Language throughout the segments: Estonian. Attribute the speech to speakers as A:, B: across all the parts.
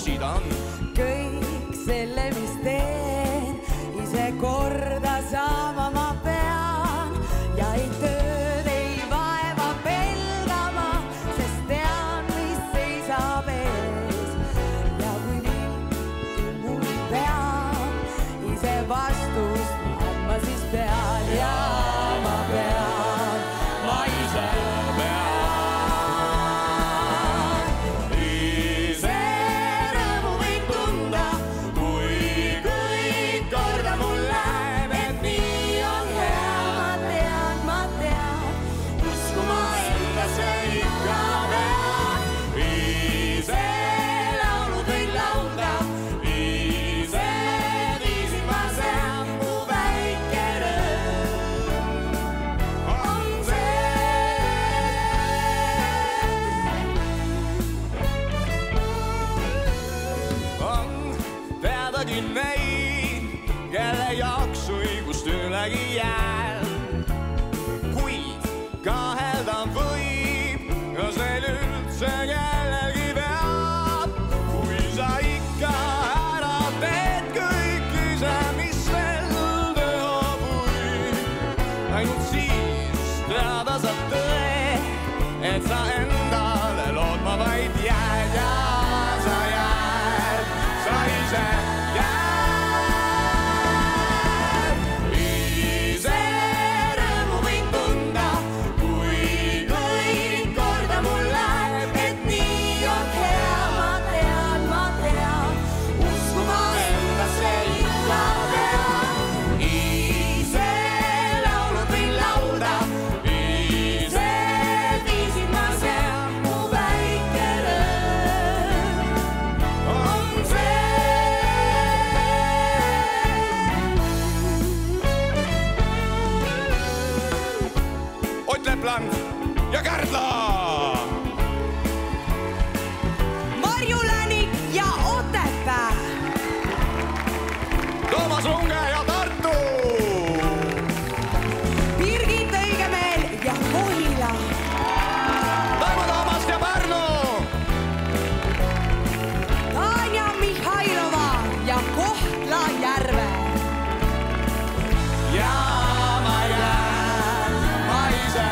A: tõsi ta on.
B: kõik selle, mis teen, ise korda saama ma pean ja ei tööd ei vaeva pelgama, sest tean, mis seisab ees. Ja kui viltu mul peab, ise vastust andma siis pean ja ma pean, ma ise pean. Neid, kelle jaoks õigust ülegi jääb, kuid kahelda võib, kas neil üldse kellelgi peab. Kui sa ikka ära teed kõik ise, mis veel teha võib, ainult siis teada sa tõe, et sa endale lootma vaid jääd ja sa jääd, sa ise ja Kärdla! Marjulänik ja Otepää!
A: Toomas Runge ja Tartu!
B: Birgit Õigemeel ja Kohila!
A: Taimo Toomast ja Pärnu!
B: Tanja Mihhailova ja Kohtla-Järve!
A: Ja ma jään, ma ise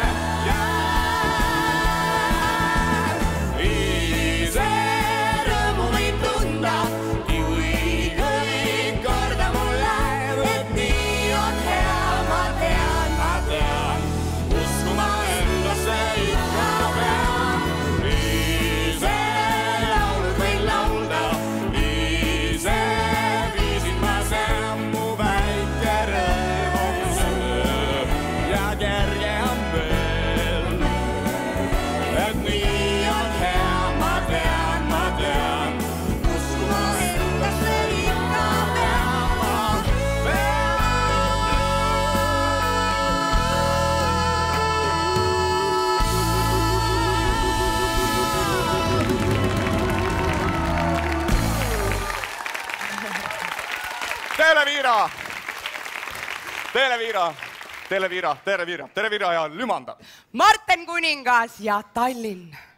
A: Televiira ja Lümanda.
B: Marten Kuningas ja Tallinn.